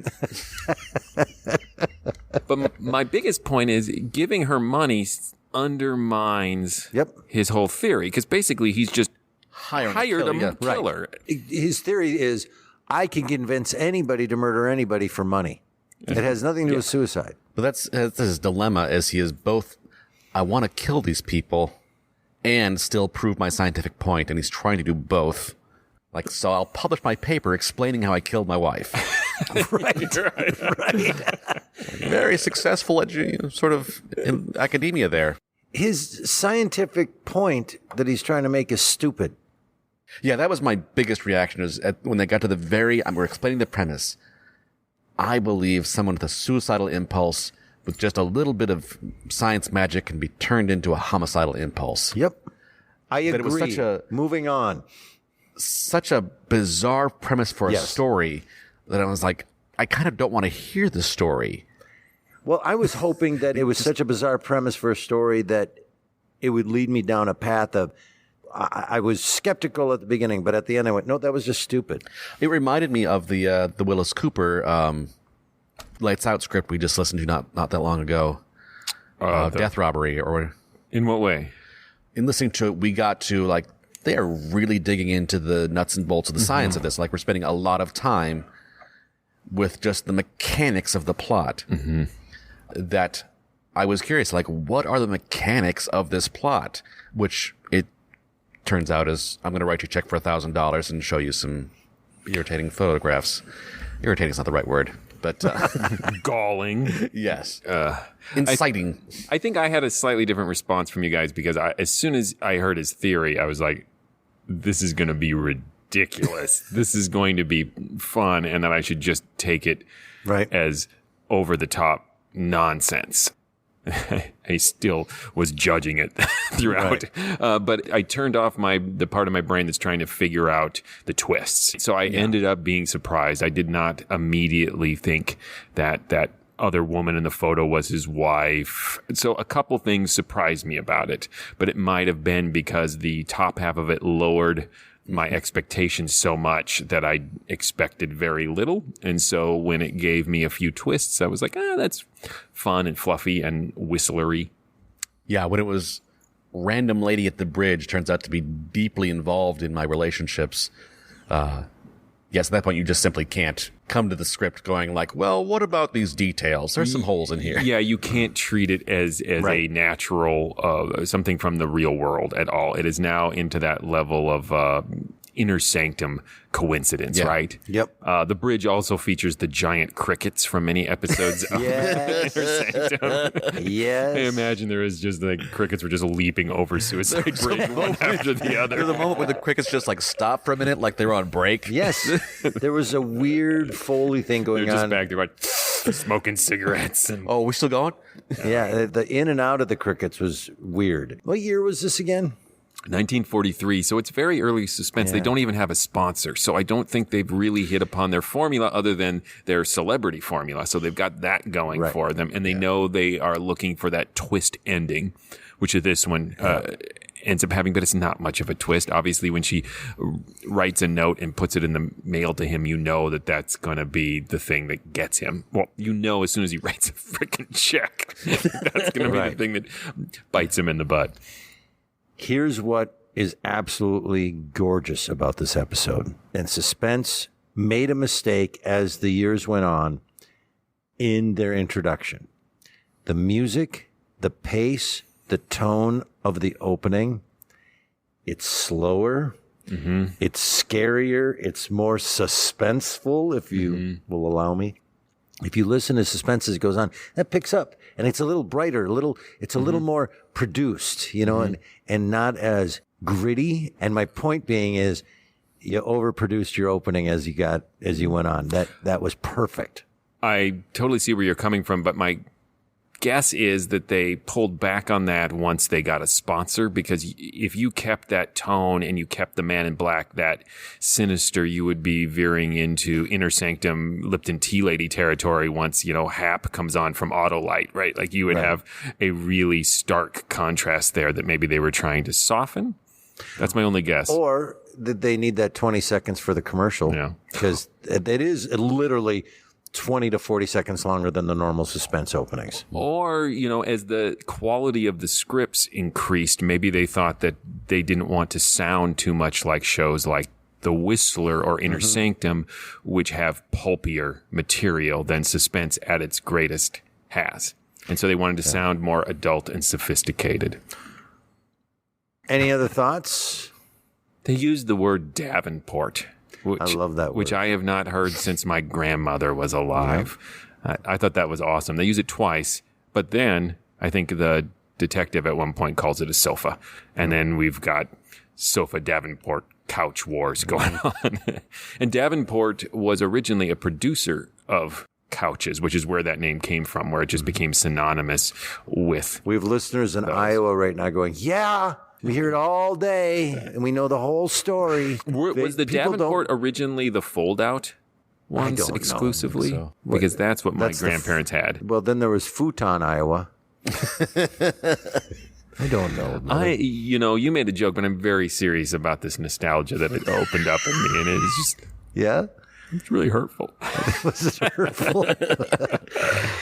But my biggest point is giving her money undermines his whole theory, because basically he's just hired a killer. His theory is, I can convince anybody to murder anybody for money. It has nothing to do with suicide. But that's his dilemma, is he is both, I want to kill these people and still prove my scientific point, and he's trying to do both. Like, so I'll publish my paper explaining how I killed my wife. Right. Very successful at sort of in academia there. His scientific point that he's trying to make is stupid. Yeah, that was my biggest reaction, is when they got to the we're explaining the premise. I believe someone with a suicidal impulse with just a little bit of science magic can be turned into a homicidal impulse. Yep. I agree. It was moving on. Such a bizarre premise for a story that I was like, I kind of don't want to hear the story. Well, I was hoping that it was such a bizarre premise for a story that it would lead me down a path of, I was skeptical at the beginning, but at the end I went, no, that was just stupid. It reminded me of the Willis Cooper Lights Out script we just listened to not that long ago. Death Robbery. Or in what way? In listening to it, we got to, like, they are really digging into the nuts and bolts of the science of this. Like, we're spending a lot of time with just the mechanics of the plot. That I was curious, like, what are the mechanics of this plot? Which it turns out is, I'm going to write you a check for $1,000 and show you some irritating photographs. Irritating is not the right word, but galling. Yes. Inciting. I think I had a slightly different response from you guys, because as soon as I heard his theory, I was like, this is going to be ridiculous. This is going to be fun, and that I should just take it as over the top nonsense. I still was judging it throughout, but I turned off the part of my brain that's trying to figure out the twists. So I ended up being surprised. I did not immediately think that other woman in the photo was his wife. So a couple things surprised me about it, but it might have been because the top half of it lowered my expectations so much that I expected very little. And so when it gave me a few twists, I was like, that's fun and fluffy and whistlery. Yeah, when it was random lady at the bridge turns out to be deeply involved in my relationships. Yes, at that point you just simply can't come to the script going like, well, what about these details? There's some holes in here. Yeah, you can't treat it as a natural, something from the real world at all. It is now into that level of inner sanctum coincidence, Yeah. right? Yep. The bridge also features the giant crickets from many episodes of Yes. Inner Sanctum. Yes. I imagine there is just like crickets were just leaping over Suicide Bridge one after the other. There's a moment where the crickets just like stop for a minute, like they were on break. Yes. There was a weird Foley thing They're going just on. back there like smoking cigarettes. And Oh, we still going? Yeah, the in and out of the crickets was weird. What year was this again? 1943, so it's very early suspense. They don't even have a sponsor, so I don't think they've really hit upon their formula other than their celebrity formula. So they've got that going Right. for them, and they know they are looking for that twist ending, which this one ends up having, but it's not much of a twist. Obviously, when she writes a note and puts it in the mail to him, you know that that's going to be the thing that gets him. Well, you know as soon as he writes a freaking check, that's going to be the thing that bites him in the butt. Here's what is absolutely gorgeous about this episode. And Suspense made a mistake as the years went on in their introduction. The music, the pace, the tone of the opening, it's slower, it's scarier, it's more suspenseful, if you will allow me. If you listen to Suspense as it goes on, that picks up, and it's a little brighter, it's a little more produced, you know, and not as gritty. And my point being is, you overproduced your opening as you went on. That was perfect. I totally see where you're coming from, but my guess is that they pulled back on that once they got a sponsor, because if you kept that tone and you kept the Man in Black that sinister, you would be veering into Inner Sanctum Lipton Tea Lady territory once, you know, Hap comes on from Autolite, right? Like you would have a really stark contrast there that maybe they were trying to soften. That's my only guess. Or that they need that 20 seconds for the commercial. Yeah. Because it is literally 20 to 40 seconds longer than the normal Suspense openings. Or, you know, as the quality of the scripts increased, maybe they thought that they didn't want to sound too much like shows like The Whistler or Inner Sanctum, which have pulpier material than Suspense at its greatest has. And so they wanted to sound more adult and sophisticated. Any other thoughts? They used the word Davenport. I love that word. Which I have not heard since my grandmother was alive. I thought that was awesome. They use it twice, but then I think the detective at one point calls it a sofa. And then we've got sofa Davenport couch wars going on. And Davenport was originally a producer of couches, which is where that name came from, where it just became synonymous with. We have listeners in Iowa right now going, yeah, we hear it all day, and we know the whole story. Was the People Davenport originally the fold-out ones don't know. exclusively? So. Because that's what my That's the grandparents had. Well, then there was Futon, Iowa. I don't know. You made a joke, but I'm very serious about this nostalgia that it opened up in me, and it's just, Yeah? it's really hurtful. Was it hurtful?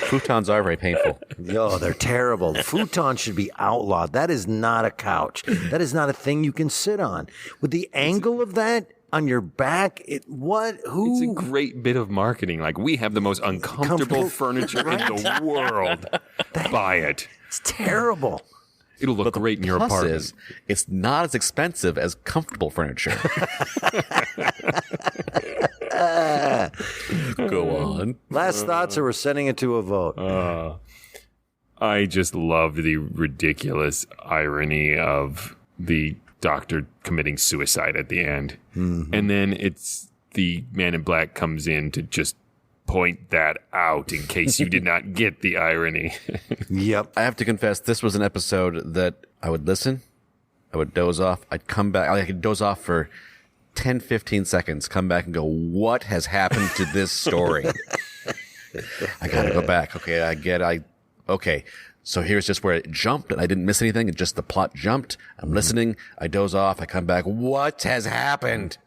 Futons are very painful. Yo, they're terrible. Futon should be outlawed. That is not a couch. That is not a thing you can sit on. With the angle of that on your back, who? It's a great bit of marketing. Like, we have the most uncomfortable furniture in the world. Buy it. It's terrible. It'll look great in your Plus apartment. is, it's not as expensive as comfortable furniture. Go on. Last thoughts, or we're sending it to a vote? I just love the ridiculous irony of the doctor committing suicide at the end. And then it's the Man in Black comes in to just point that out in case you did not get the irony. Yep. I have to confess, this was an episode that I would listen, I would doze off, I'd come back, I could doze off for 10, 15 seconds, come back and go, what has happened to this story? I gotta go back. Okay, so here's just where it jumped, and I didn't miss anything, and just the plot jumped. I'm listening, I doze off, I come back, what has happened?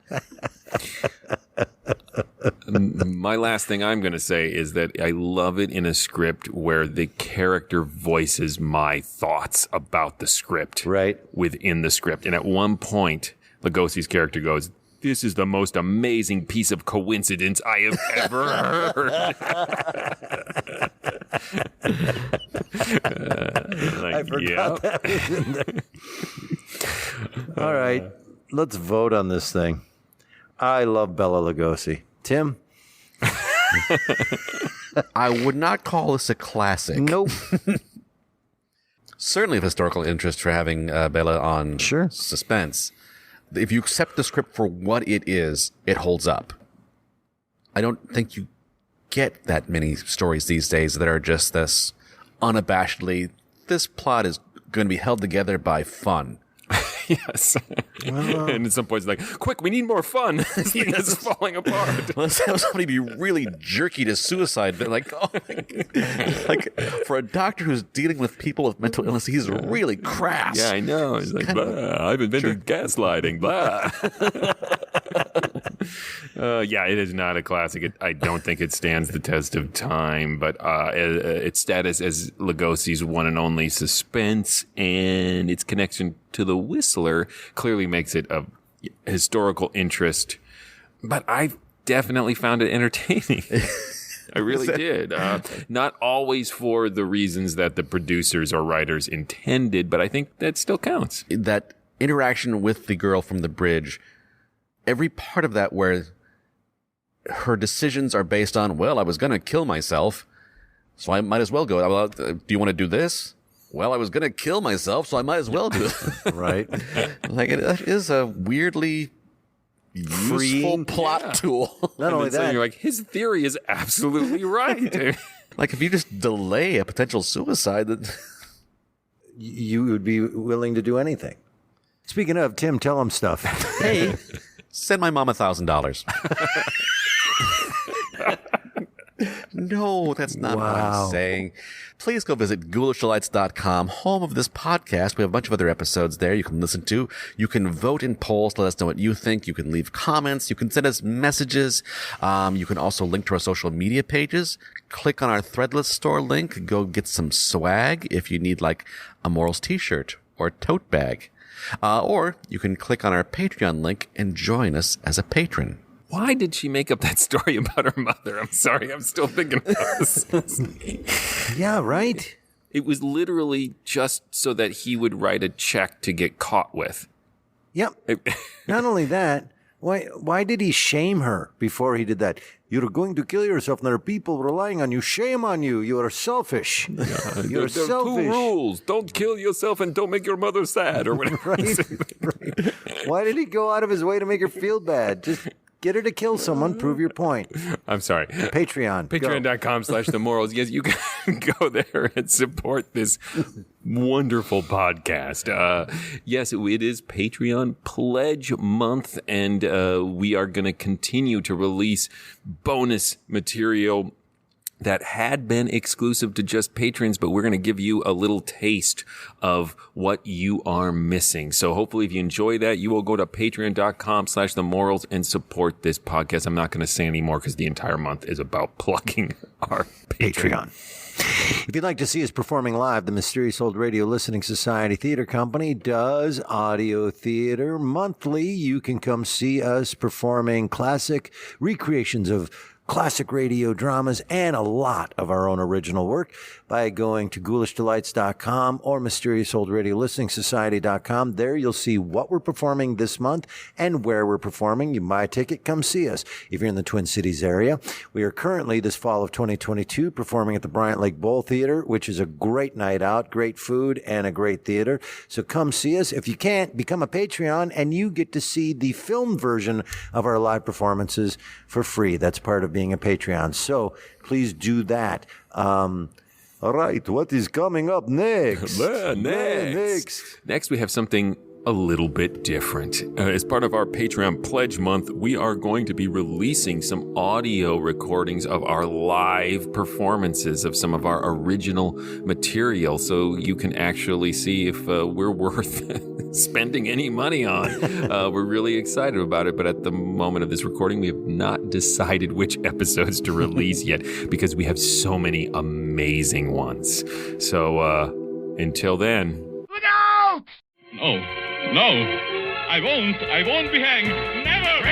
My last thing I'm going to say is that I love it in a script where the character voices my thoughts about the script within the script. And at one point, Lugosi's character goes, "This is the most amazing piece of coincidence I have ever heard." I forgot that was in there. All right, let's vote on this thing. I love Bela Lugosi. Tim? I would not call this a classic. Nope. Certainly of historical interest for having Bela on Sure. Suspense. If you accept the script for what it is, it holds up. I don't think you get that many stories these days that are just this unabashedly, this plot is going to be held together by fun. Yes. And at some point, it's like, quick, we need more fun. This thing is falling apart. Let's have somebody be really jerky to suicide, but like, oh like for a doctor who's dealing with people with mental illness, he's really crass. Yeah, I know. He's like, blah, I've invented gaslighting. Blah. Yeah, it is not a classic. I don't think it stands the test of time, but its status as Lugosi's one and only Suspense and its connection to The Whistler clearly makes it of historical interest. But I definitely found it entertaining. I really did. Not always for the reasons that the producers or writers intended, but I think that still counts. That interaction with the girl from the bridge, every part of that where her decisions are based on, well, I was going to kill myself, so I might as well go. Well, do you want to do this? Well, I was going to kill myself, so I might as well do it. Right. Like, it is a weirdly useful plot tool. Not only So that, you're like, his theory is absolutely right. Like, if you just delay a potential suicide, that you would be willing to do anything. Speaking of, Tim, tell him stuff. hey, send my mom $1,000. No, that's not what I'm saying. Please go visit ghoulishdelights.com, home of this podcast. We have a bunch of other episodes there you can listen to. You can vote in polls to let us know what you think. You can leave comments. You can send us messages. You can also link to our social media pages. Click on our Threadless store link. Go get some swag if you need like a Morals t-shirt or a tote bag. Or you can click on our Patreon link and join us as a patron. Why did she make up that story about her mother? I'm sorry, I'm still thinking about this. Yeah, right? It was literally just so that he would write a check to get caught with. Yep. Not only that, why did he shame her before he did that? You're going to kill yourself, and there are people relying on you. Shame on you. You are selfish. You're there are selfish. 2 rules. Don't kill yourself and don't make your mother sad or whatever. Right. Why did he go out of his way to make her feel bad? Just get her to kill someone, prove your point. I'm sorry. Patreon. Patreon.com/themorals. Yes, you can go there and support this wonderful podcast. Yes, it is Patreon Pledge Month, and we are going to continue to release bonus material that had been exclusive to just patrons, but we're going to give you a little taste of what you are missing. So hopefully if you enjoy that, you will go to patreon.com/themorals and support this podcast. I'm not going to say any more because the entire month is about plugging our Patreon. If you'd like to see us performing live, the Mysterious Old Radio Listening Society Theater Company does audio theater monthly. You can come see us performing classic recreations of classic radio dramas and a lot of our own original work by going to ghoulishdelights.com or mysteriousOldRadioListeningSociety.com. There you'll see what we're performing this month and where we're performing. You buy a ticket, come see us. If you're in the Twin Cities area, we are currently, this fall of 2022, performing at the Bryant Lake Bowl Theater, which is a great night out, great food, and a great theater. So come see us. If you can't, become a Patreon, and you get to see the film version of our live performances for free. That's part of being a Patreon. So please do that. All right, what is coming up next? Next, we have something a little bit different. As part of our Patreon Pledge Month, we are going to be releasing some audio recordings of our live performances of some of our original material, so you can actually see if we're worth spending any money on. We're really excited about it, but at the moment of this recording, we have not decided which episodes to release yet because we have so many amazing ones. So until then... Look out! No, I won't be hanged. Never!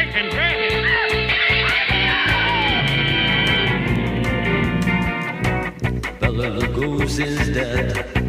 Bela Lugosi's dead.